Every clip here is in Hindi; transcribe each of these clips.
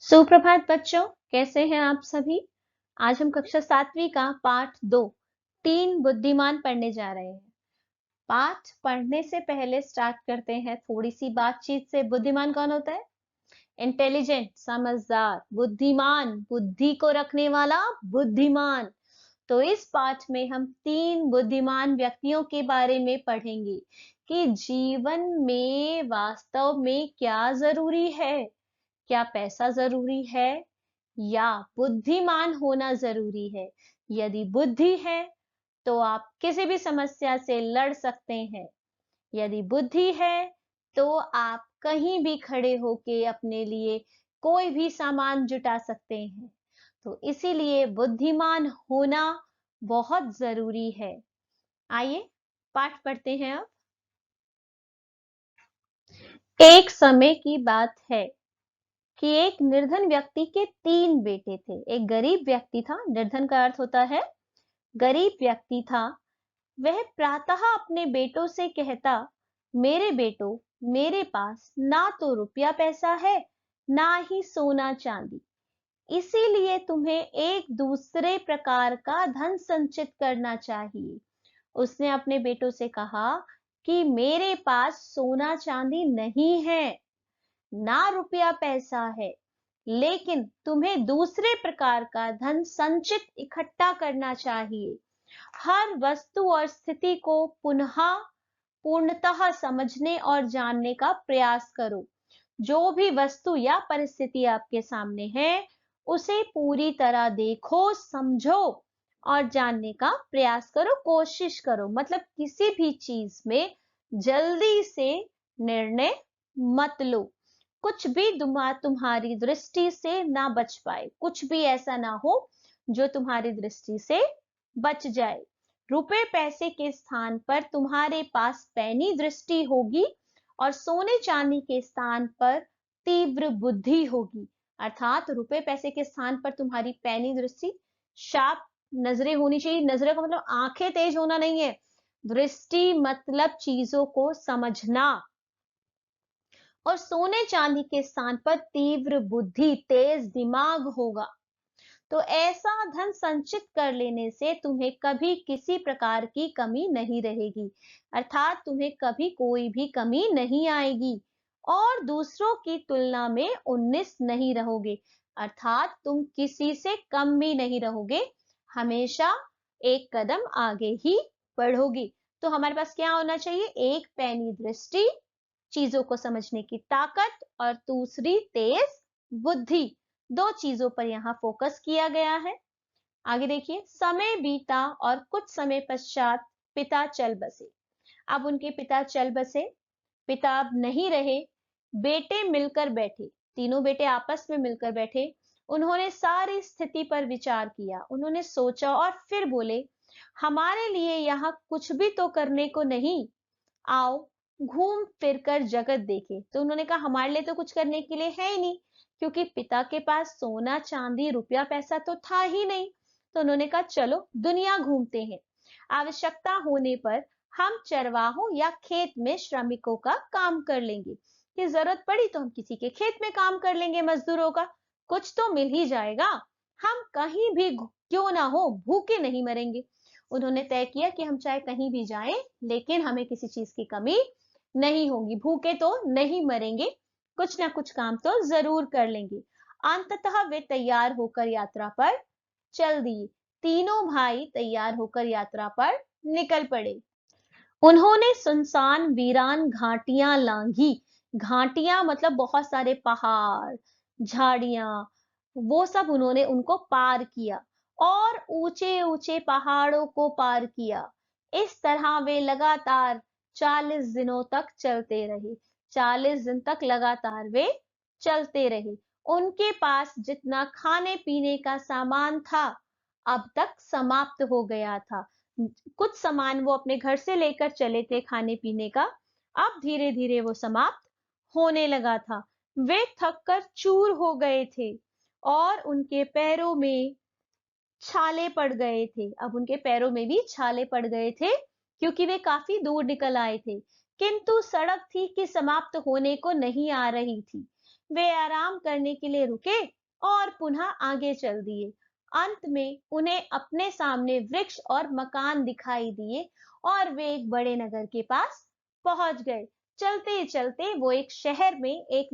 सुप्रभात बच्चों, कैसे हैं आप सभी। आज हम कक्षा 7वीं का पाठ 2 तीन बुद्धिमान पढ़ने जा रहे हैं। पाठ पढ़ने से पहले स्टार्ट करते हैं थोड़ी सी बातचीत से। बुद्धिमान कौन होता है? इंटेलिजेंट, समझदार, बुद्धिमान, बुद्धि को रखने वाला, बुद्धिमान। तो इस पाठ में हम तीन बुद्धिमान व्यक्तियों के बारे में पढ़ेंगे कि जीवन में वास्तव में क्या जरूरी है। क्या पैसा जरूरी है या बुद्धिमान होना जरूरी है? यदि बुद्धि है तो आप किसी भी समस्या से लड़ सकते हैं। यदि बुद्धि है तो आप कहीं भी खड़े होके अपने लिए कोई भी सामान जुटा सकते हैं। तो इसीलिए बुद्धिमान होना बहुत जरूरी है। आइए पाठ पढ़ते हैं अब। एक समय की बात है कि एक निर्धन व्यक्ति के तीन बेटे थे। एक गरीब व्यक्ति था, निर्धन का अर्थ होता है गरीब व्यक्ति था। वह प्रातः अपने बेटों से कहता, मेरे बेटों, मेरे पास ना तो रुपया पैसा है, ना ही सोना चांदी, इसीलिए तुम्हें एक दूसरे प्रकार का धन संचित करना चाहिए। उसने अपने बेटों से कहा कि मेरे पास सोना चांदी नहीं है, ना रुपया पैसा है, लेकिन तुम्हें दूसरे प्रकार का धन संचित इकट्ठा करना चाहिए। हर वस्तु और स्थिति को पुनः पूर्णतः समझने और जानने का प्रयास करो। जो भी वस्तु या परिस्थिति आपके सामने है, उसे पूरी तरह देखो, समझो और जानने का प्रयास करो, कोशिश करो। मतलब किसी भी चीज में जल्दी से निर्णय मत लो। कुछ भी तुम्हारी दृष्टि से ना बच पाए, कुछ भी ऐसा ना हो जो तुम्हारी दृष्टि से बच जाए। रुपए पैसे के स्थान पर तुम्हारे पास पैनी दृष्टि होगी और सोने चांदी के स्थान पर तीव्र बुद्धि होगी। अर्थात रुपए पैसे के स्थान पर तुम्हारी पैनी दृष्टि, शार्प नजरें होनी चाहिए। नजरें का मतलब आंखें तेज होना नहीं है, दृष्टि मतलब चीजों को समझना। और सोने चांदी के स्थान पर तीव्र बुद्धि, तेज दिमाग होगा। तो ऐसा धन संचित कर लेने से तुम्हें कभी किसी प्रकार की कमी नहीं रहेगी। अर्थात तुम्हें कभी कोई भी कमी नहीं आएगी और दूसरों की तुलना में 19 नहीं रहोगे। अर्थात तुम किसी से कम भी नहीं रहोगे, हमेशा एक कदम आगे ही बढ़ोगी। तो हमारे पास क्या होना चाहिए? एक पैनी दृष्टि, चीजों को समझने की ताकत, और दूसरी तेज बुद्धि। दो चीजों पर यहाँ फोकस किया गया है। आगे देखिए, समय बीता और कुछ समय पश्चात पिता चल बसे। अब उनके पिता चल बसे, पिता अब नहीं रहे। बेटे मिलकर बैठे, तीनों बेटे आपस में मिलकर बैठे। उन्होंने सारी स्थिति पर विचार किया, उन्होंने सोचा और फिर बोले, हमारे लिए यहाँ कुछ भी तो करने को नहीं, आओ घूम फिर कर जगत देखे। तो उन्होंने कहा हमारे लिए तो कुछ करने के लिए है ही नहीं, क्योंकि पिता के पास सोना चांदी रुपया पैसा तो था ही नहीं। तो उन्होंने कहा चलो दुनिया घूमते हैं। आवश्यकता होने पर हम चरवाहों या खेत में श्रमिकों का काम कर लेंगे। कि जरूरत पड़ी तो हम किसी के खेत में काम कर लेंगे, मजदूरों का, कुछ तो मिल ही जाएगा। हम कहीं भी क्यों ना हो भूखे नहीं मरेंगे। उन्होंने तय किया कि हम चाहे कहीं भी जाएं, लेकिन हमें किसी चीज की कमी नहीं होगी, भूखे तो नहीं मरेंगे, कुछ ना कुछ काम तो जरूर कर लेंगे। अंततः वे तैयार होकर यात्रा पर चल दिए। तीनों भाई तैयार होकर यात्रा पर निकल पड़े। उन्होंने सुनसान वीरान घाटियां लांघी। घाटियां मतलब बहुत सारे पहाड़, झाड़ियां, वो सब उन्होंने उनको पार किया और ऊंचे ऊंचे पहाड़ों को पार किया। इस तरह वे लगातार 40 दिनों तक चलते रहे। 40 दिन तक लगातार वे चलते रहे। उनके पास जितना खाने पीने का सामान था अब तक समाप्त हो गया था। कुछ सामान वो अपने घर से लेकर चले थे खाने पीने का, अब धीरे धीरे वो समाप्त होने लगा था। वे थक कर चूर हो गए थे और उनके पैरों में छाले पड़ गए थे। अब उनके पैरों में भी छाले पड़ गए थे क्योंकि वे काफी दूर निकल आए थे। किंतु सड़क थी कि समाप्त होने को नहीं आ रही थी। वे आराम करने के लिए रुके और पुनः आगे चल दिए। अंत में उन्हें अपने सामने वृक्ष और मकान दिखाई दिए और वे एक बड़े नगर के पास पहुंच गए। चलते चलते वो एक शहर में एक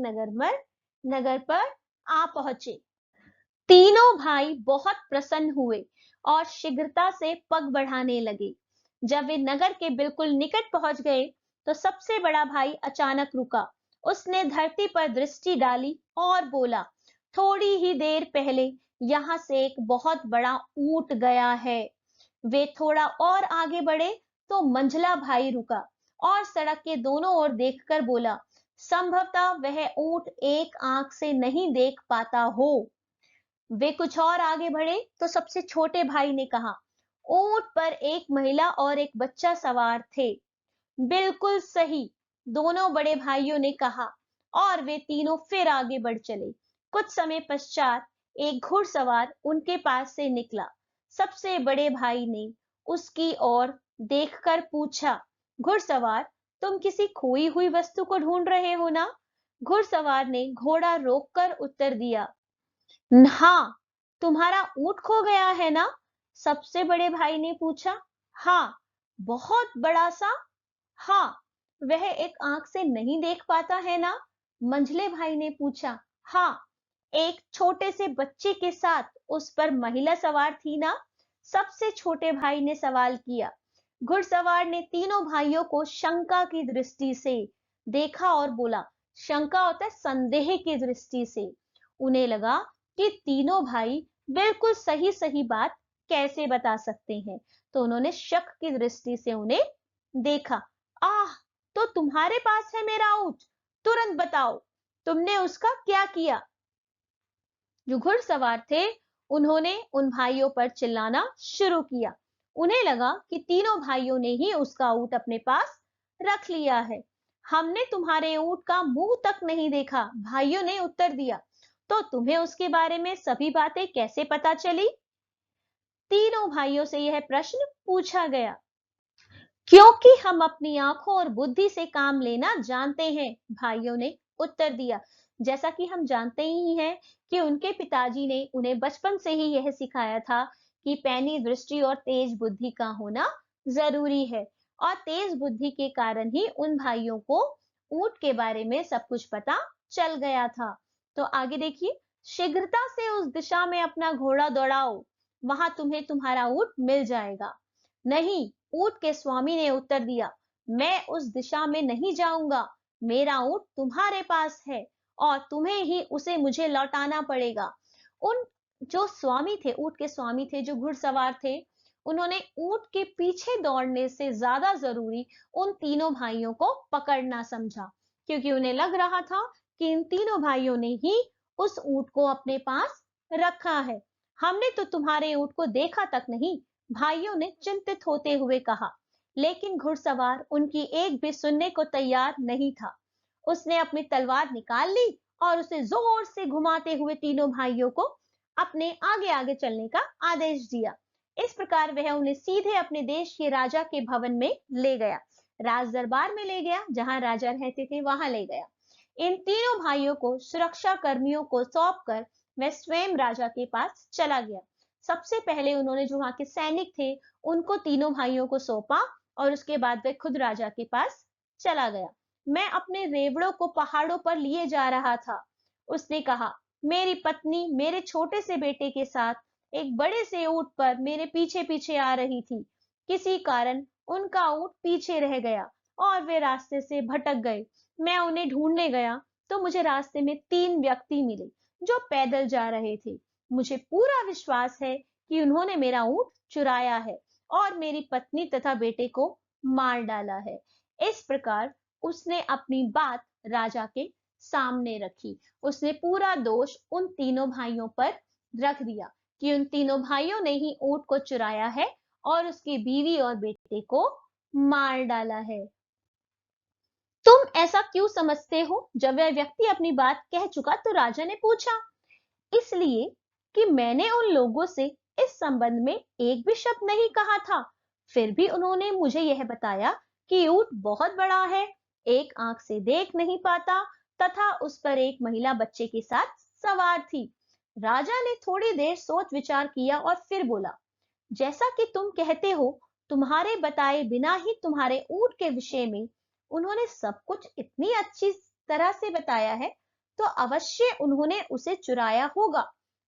नगर पर आ पहुंचे। तीनों भाई बहुत प्रसन्न हुए और शीघ्रता से पग बढ़ाने लगे। जब वे नगर के बिल्कुल निकट पहुंच गए, तो सबसे बड़ा भाई अचानक रुका। उसने धरती पर दृष्टि डाली और बोला, थोड़ी ही देर पहले यहाँ से एक बहुत बड़ा ऊंट गया है। वे थोड़ा और आगे बढ़े तो मंझला भाई रुका और सड़क के दोनों ओर देखकर बोला, संभवतः वह ऊंट एक आंख से नहीं देख पाता हो। वे कुछ और आगे बढ़े तो सबसे छोटे भाई ने कहा, ऊंट पर एक महिला और एक बच्चा सवार थे। बिल्कुल सही, दोनों बड़े भाइयों ने कहा और वे तीनों फिर आगे बढ़ चले। कुछ समय पश्चात एक घुड़सवार उनके पास से निकला। सबसे बड़े भाई ने उसकी ओर देखकर पूछा, घुड़सवार, तुम किसी खोई हुई वस्तु को ढूंढ रहे हो ना? घुड़सवार ने घोड़ा रोककर उत्तर दिया, हाँ। तुम्हारा ऊंट खो गया है ना? सबसे बड़े भाई ने पूछा। हाँ। बहुत बड़ा सा? हाँ। वह एक आंख से नहीं देख पाता है ना? मंझले भाई ने पूछा। हाँ। एक छोटे से बच्चे के साथ उस पर महिला सवार थी ना? सबसे छोटे भाई ने सवाल किया। घुड़सवार ने तीनों भाइयों को शंका की दृष्टि से देखा और बोला, शंका होता है संदेह की दृष्टि से। उन्हें लगा कि तीनों भाई बिल्कुल सही सही बात कैसे बता सकते हैं, तो उन्होंने शक की दृष्टि से उन्हें देखा। आह, तो तुम्हारे पास है मेरा ऊंट, तुरंत बताओ, तुमने उसका क्या किया? जो घुड़सवार थे, उन्होंने उन भाइयों पर चिल्लाना शुरू किया। उन्हें लगा कि तीनों भाइयों ने ही उसका ऊंट अपने पास रख लिया है। हमने तुम्हारे ऊंट का मुंह तक नहीं देखा, भाइयों ने उत्तर दिया। तो तुम्हें उसके बारे में सभी बातें कैसे पता चली? तीनों भाइयों से यह प्रश्न पूछा गया। क्योंकि हम अपनी आंखों और बुद्धि से काम लेना जानते हैं, भाइयों ने उत्तर दिया। जैसा कि हम जानते ही हैं कि उनके पिताजी ने उन्हें बचपन से ही यह सिखाया था कि पैनी दृष्टि और तेज बुद्धि का होना जरूरी है, और तेज बुद्धि के कारण ही उन भाइयों को ऊंट के बारे में सब कुछ पता चल गया था। तो आगे देखिए, शीघ्रता से उस दिशा में अपना घोड़ा दौड़ाओ, वहां तुम्हें तुम्हारा ऊंट मिल जाएगा। नहीं, ऊंट के स्वामी ने उत्तर दिया, मैं उस दिशा में नहीं जाऊंगा। मेरा ऊंट तुम्हारे पास है और तुम्हें ही उसे मुझे लौटाना पड़ेगा। उन जो स्वामी थे, ऊंट के स्वामी थे, जो घुड़सवार थे, उन्होंने ऊंट के पीछे दौड़ने से ज्यादा जरूरी उन तीनों भाइयों को पकड़ना समझा, क्योंकि उन्हें लग रहा था कि इन तीनों भाइयों ने ही उस ऊंट को अपने पास रखा है। हमने तो तुम्हारे ऊंट को देखा तक नहीं, भाइयों ने चिंतित होते हुए कहा। लेकिन घुड़सवार उनकी एक भी सुनने को तैयार नहीं था। उसने अपनी तलवार निकाल ली और उसे जोर से घुमाते हुए तीनों भाइयों को अपने आगे आगे चलने का आदेश दिया। इस प्रकार वह उन्हें सीधे अपने देश के राजा के भवन में ले गया, राज दरबार में ले गया, जहां राजा रहते थे वहां ले गया। इन तीनों भाइयों को सुरक्षा कर्मियों को सौंपकर वह स्वयं राजा के पास चला गया। सबसे पहले उन्होंने जो वहां के सैनिक थे, उनको तीनों भाइयों को सौंपा और उसके बाद वह खुद राजा के पास चला गया। मैं अपने रेवड़ों को पहाड़ों पर लिए जा रहा था, उसने कहा। मेरी पत्नी मेरे छोटे से बेटे के साथ एक बड़े से ऊंट पर मेरे पीछे पीछे आ रही थी। किसी कारण उनका ऊंट पीछे रह गया और वे रास्ते से भटक गए। मैं उन्हें ढूंढने गया तो मुझे रास्ते में 3 व्यक्ति मिले जो पैदल जा रहे थे। मुझे पूरा विश्वास है कि उन्होंने मेरा ऊंट चुराया है और मेरी पत्नी तथा बेटे को मार डाला है। इस प्रकार उसने अपनी बात राजा के सामने रखी। उसने पूरा दोष उन तीनों भाइयों पर रख दिया कि उन तीनों भाइयों ने ही ऊंट को चुराया है और उसकी बीवी और बेटे को मार डाला है। तुम ऐसा क्यों समझते हो? जब वह व्यक्ति अपनी बात कह चुका तो राजा ने पूछा। इसलिए कि मैंने उन लोगों से इस संबंध में एक भी शब्द नहीं कहा था, फिर भी उन्होंने मुझे यह बताया कि ऊंट बहुत बड़ा है, एक आंख से देख नहीं पाता तथा उस पर एक महिला बच्चे के साथ सवार थी। राजा ने थोड़ी देर सोच विचार किया और फिर बोला, जैसा कि तुम कहते हो, तुम्हारे बताए बिना ही तुम्हारे ऊंट के विषय में उन्होंने सब कुछ इतनी अच्छी तरह से बताया है, तो अवश्य उन्होंने उसे चुराया होगा।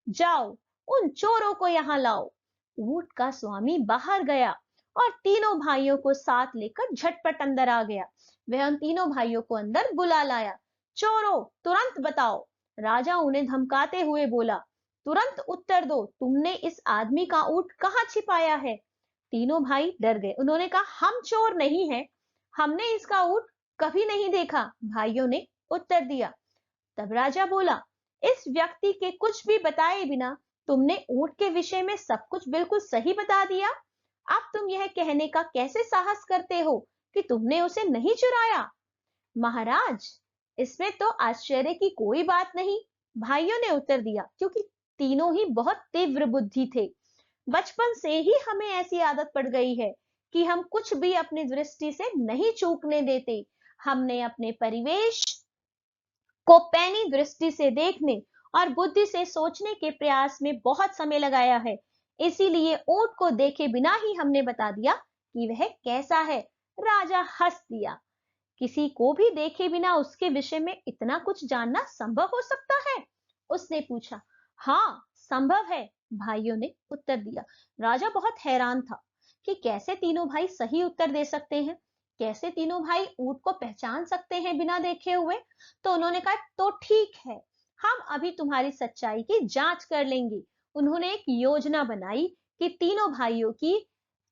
जाओ, उन चोरों को यहां लाओ। ऊंट का स्वामी बाहर गया और तीनों भाइयों को साथ लेकर झटपट अंदर आ गया। वह उन तीनों भाइयों को अंदर बुला लाया। चोरों, तुरंत बताओ। राजा उन्हें धमकाते हुए बोला, तुरंत उत्तर दो, तुमने इस आदमी का ऊंट कहाँ छिपाया है? तीनों भाई डर गए। उन्होंने कहा, हम चोर नहीं हैं, हमने इसका ऊंट कभी नहीं देखा। भाइयों ने उत्तर दिया। तब राजा बोला, इस व्यक्ति के कुछ भी बताए बिना तुमने ऊंट के विषय में सब कुछ बिल्कुल सही बता दिया। अब तुम यह कहने का कैसे साहस करते हो कि तुमने उसे नहीं चुराया? महाराज, इसमें तो आश्चर्य की कोई बात नहीं, भाइयों ने उत्तर दिया, क्योंकि तीनों ही बहुत तीव्र बुद्धि थे। बचपन से ही हमें ऐसी आदत पड़ गई है कि हम कुछ भी अपनी दृष्टि से नहीं चूकने देते। हमने अपने परिवेश को पैनी दृष्टि से देखने और बुद्धि से सोचने के प्रयास में बहुत समय लगाया है। इसीलिए ऊंट को देखे बिना ही हमने बता दिया कि वह कैसा है। राजा हंस दिया। किसी को भी देखे बिना उसके विषय में इतना कुछ जानना संभव हो सकता है? उसने पूछा। हाँ, संभव है, भाइयों ने उत्तर दिया। राजा बहुत हैरान था कि कैसे तीनों भाई सही उत्तर दे सकते हैं, कैसे तीनों भाई ऊंट को पहचान सकते हैं बिना देखे हुए। तो उन्होंने कहा, तो ठीक है, हम अभी तुम्हारी सच्चाई की जांच कर लेंगे। उन्होंने एक योजना बनाई कि तीनों भाइयों की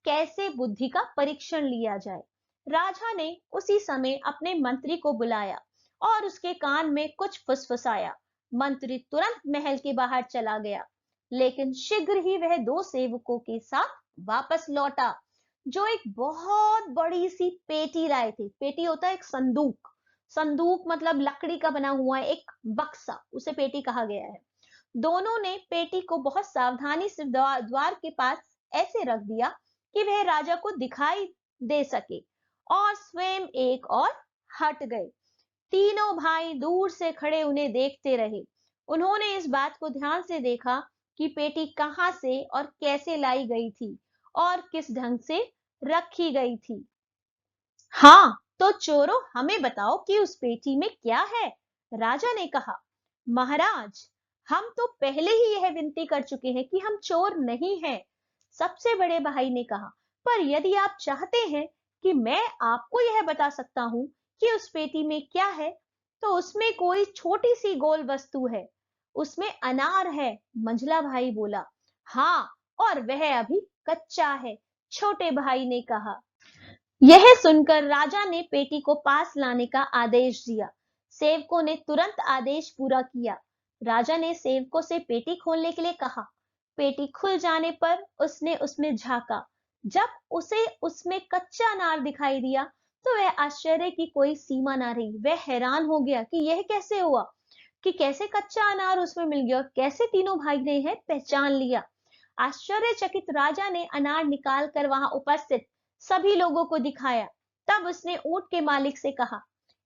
कैसे बुद्धि का परीक्षण लिया जाए। राजा ने उसी समय अपने मंत्री को बुलाया और उसके कान में कुछ फुसफुसाया। मंत्री तुरंत महल के बाहर चला गया, लेकिन शीघ्र ही वह दो सेवकों के साथ वापस लौटा, जो एक बहुत बड़ी सी पेटी लाए थे। पेटी होता है एक संदूक। संदूक मतलब लकड़ी का बना हुआ एक बक्सा, उसे पेटी कहा गया है। दोनों ने पेटी को बहुत सावधानी से द्वार के पास ऐसे रख दिया कि वह राजा को दिखाई दे सके, और स्वयं एक और हट गए। तीनों भाई दूर से खड़े उन्हें देखते रहे। उन्होंने इस बात को ध्यान से देखा कि पेटी कहां से और कैसे लाई गई थी और किस ढंग से रखी गई थी। हाँ, तो चोरों, हमें बताओ कि उस पेटी में क्या है? राजा ने कहा। महाराज, हम तो पहले ही यह विनती कर चुके हैं कि हम चोर नहीं हैं। सबसे बड़े भाई ने कहा, पर यदि आप चाहते हैं कि मैं आपको यह बता सकता हूं कि उस पेटी में क्या है, तो उसमें कोई छोटी सी गोल वस्तु है, उसमें अनार है। मंझला भाई बोला। हाँ, और वह अभी कच्चा है, छोटे भाई ने कहा। यह सुनकर राजा ने पेटी को पास लाने का आदेश दिया। सेवकों ने तुरंत आदेश पूरा किया। राजा ने सेवकों से पेटी खोलने के लिए कहा। पेटी खुल जाने पर उसने उसमें झांका। जब उसे उसमें कच्चा अनार दिखाई दिया, तो वह आश्चर्य की कोई सीमा ना रही। वह हैरान हो गया कि यह कैसे हुआ, कि कैसे कच्चा अनार उसमें मिल गया और कैसे तीनों भाई ने यह पहचान लिया। आश्चर्यचकित राजा ने अनार निकाल कर वहां उपस्थित सभी लोगों को दिखाया। तब उसने ऊंट के मालिक से कहा,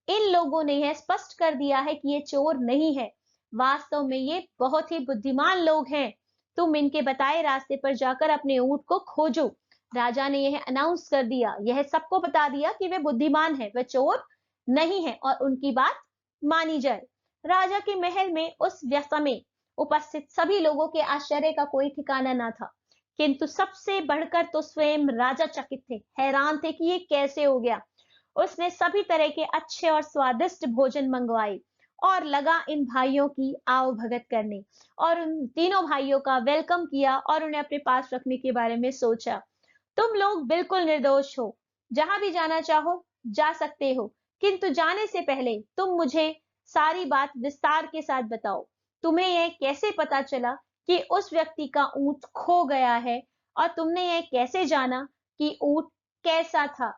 इन लोगों ने यह स्पष्ट कर दिया है कि ये चोर नहीं है, वास्तव में ये बहुत ही बुद्धिमान लोग हैं। तुम इनके बताए रास्ते पर जाकर अपने ऊंट को खोजो। राजा ने यह अनाउंस कर दिया, यह सबको बता दिया कि वे बुद्धिमान है, वे चोर नहीं है, और उनकी बात मानी जाए। राजा के महल में उस समय उपस्थित सभी लोगों के आश्चर्य का कोई ठिकाना न था, किंतु सबसे बढ़कर तो स्वयं राजा चकित थे, हैरान थे कि ये कैसे हो गया। उसने सभी तरह के अच्छे और स्वादिष्ट भोजन मंगवाए और लगा इन भाइयों की आओ भगत करने, और उन तीनों भाइयों का वेलकम किया और उन्हें अपने पास रखने के बारे में सोचा। तुम लोग बिल्कुल निर्दोष हो, जहां भी जाना चाहो जा सकते हो, किंतु जाने से पहले तुम मुझे सारी बात विस्तार के साथ बताओ। तुम्हें यह कैसे पता चला कि उस व्यक्ति का ऊंट खो गया है, और तुमने यह कैसे जाना कि ऊंट कैसा था?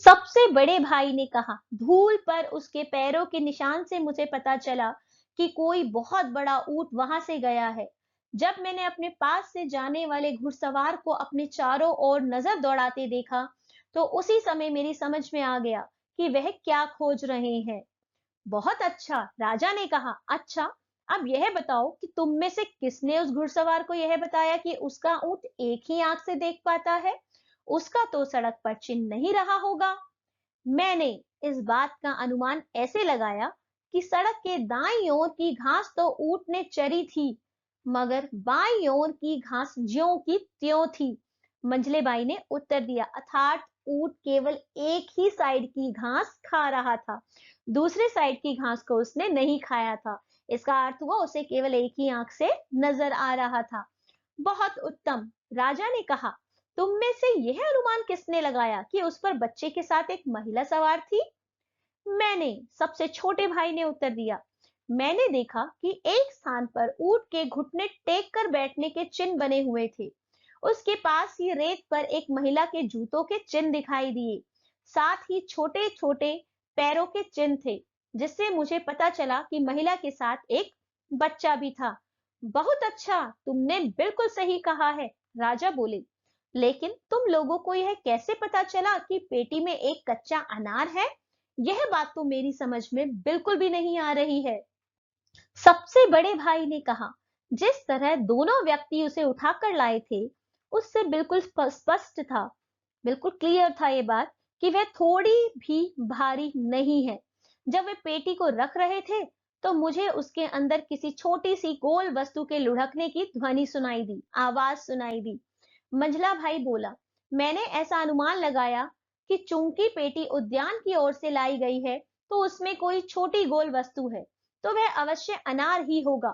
सबसे बड़े भाई ने कहा, धूल पर उसके पैरों के निशान से मुझे पता चला कि कोई बहुत बड़ा ऊंट वहां से गया है। जब मैंने अपने पास से जाने वाले घुड़सवार को अपने चारों ओर नजर दौड़ाते देखा, तो उसी समय मेरी समझ में आ गया कि वह क्या खोज रहे हैं। बहुत अच्छा, राजा ने कहा। अच्छा, अब यह बताओ कि तुम में से किसने उस घुड़सवार को यह बताया कि उसका ऊंट एक ही आंख से देख पाता है? उसका तो सड़क पर चिन्ह नहीं रहा होगा। मैंने इस बात का अनुमान ऐसे लगाया कि सड़क के दाईं ओर की घास तो ऊंट ने चरी थी, मगर बाईं ओर की घास ज्यों की त्यों थी। मंझले बाई ने उत्तर दिया, अर्थात ऊंट केवल एक ही साइड की घास खा रहा था, दूसरे साइड की घास को उसने नहीं खाया था। इसका अर्थ हुआ उसे केवल एक ही आंख से नजर आ रहा था। बहुत उत्तम, राजा ने कहा। तुम में से यह अनुमान किसने लगाया कि उस पर बच्चे के साथ एक महिला सवार थी? मैंने, सबसे छोटे भाई ने उत्तर दिया। मैंने देखा कि एक स्थान पर ऊंट के घुटने टेक कर बैठने के चिन्ह बने हुए थे। उसके पास ही रेत पर एक महिला के जूतों के चिन्ह दिखाई दिए। साथ ही छोटे छोटे पैरों के चिन्ह थे, जिससे मुझे पता चला कि महिला के साथ एक बच्चा भी था। बहुत अच्छा, तुमने बिल्कुल सही कहा है, राजा बोले। लेकिन तुम लोगों को यह कैसे पता चला कि पेटी में एक कच्चा अनार है? यह बात तो मेरी समझ में बिल्कुल भी नहीं आ रही है। सबसे बड़े भाई ने कहा, जिस तरह दोनों व्यक्ति उसे उठाकर लाए थे, उससे बिल्कुल स्पष्ट था, बिल्कुल क्लियर था ये बात कि वह थोड़ी भी भारी नहीं है। जब वे पेटी को रख रहे थे, तो मुझे उसके अंदर किसी छोटी सी गोल वस्तु के लुढ़कने की ध्वनि सुनाई दी, आवाज सुनाई दी। मंझला भाई बोला, मैंने ऐसा अनुमान लगाया कि चूंकि पेटी उद्यान की ओर से लाई गई है, तो उसमें कोई छोटी गोल वस्तु है, तो वह अवश्य अनार ही होगा,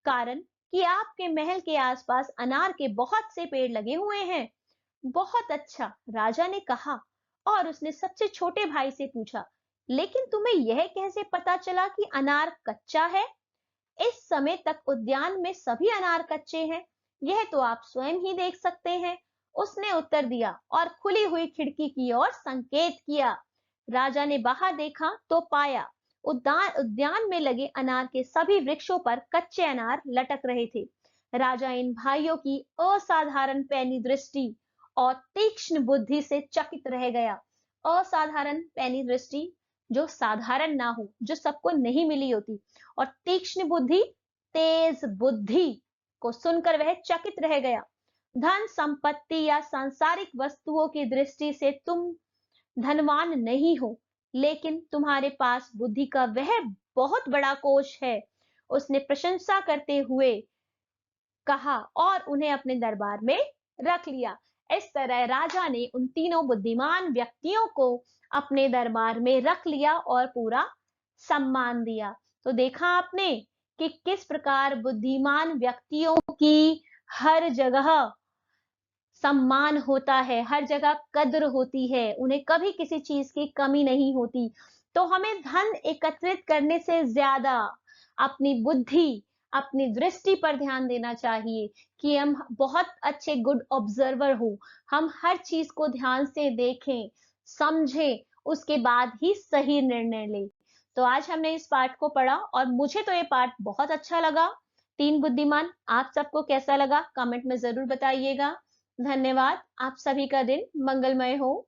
कारण कि आपके महल के आसपास अनार के बहुत से पेड़ लगे हुए हैं। बहुत अच्छा, राजा ने कहा। और उसने सबसे छोटे भाई से पूछा, लेकिन तुम्हें यह कैसे पता चला कि अनार कच्चा है? इस समय तक उद्यान में सभी अनार कच्चे हैं, यह तो आप स्वयं ही देख सकते हैं। उसने उत्तर दिया और खुली हुई खिड़की की ओर संकेत किया। राजा ने बाहर देखा तो पाया उद्यान उद्यान में लगे अनार के सभी वृक्षों पर कच्चे अनार लटक रहे थे। राजा इन भाइयों की असाधारण पैनी दृष्टि और तीक्ष्ण बुद्धि से चकित रह गया। असाधारण पैनी दृष्टि, जो साधारण ना हो, जो सबको नहीं मिली होती, और तीक्ष्ण बुद्धि, तेज बुद्धि को सुनकर वह चकित रह गया। धन संपत्ति या सांसारिक वस्तुओं की दृष्टि से तुम धनवान नहीं हो, लेकिन तुम्हारे पास बुद्धि का वह बहुत बड़ा कोष है। उसने प्रशंसा करते हुए कहा और उन्हें अपने दरबार में रख लिया। इस तरह राजा ने उन तीनों बुद्धिमान व्यक्तियों को अपने दरबार में रख लिया और पूरा सम्मान दिया। तो देखा आपने कि किस प्रकार बुद्धिमान व्यक्तियों की हर जगह सम्मान होता है, हर जगह कद्र होती है, उन्हें कभी किसी चीज की कमी नहीं होती। तो हमें धन एकत्रित करने से ज्यादा अपनी बुद्धि, अपनी दृष्टि पर ध्यान देना चाहिए कि हम बहुत अच्छे गुड ऑब्जर्वर हो, हम हर चीज को ध्यान से देखें, समझें, उसके बाद ही सही निर्णय लें। तो आज हमने इस पाठ को पढ़ा और मुझे तो ये पाठ बहुत अच्छा लगा। तीन बुद्धिमान, आप सबको कैसा लगा कमेंट में जरूर बताइएगा। धन्यवाद। आप सभी का दिन मंगलमय हो।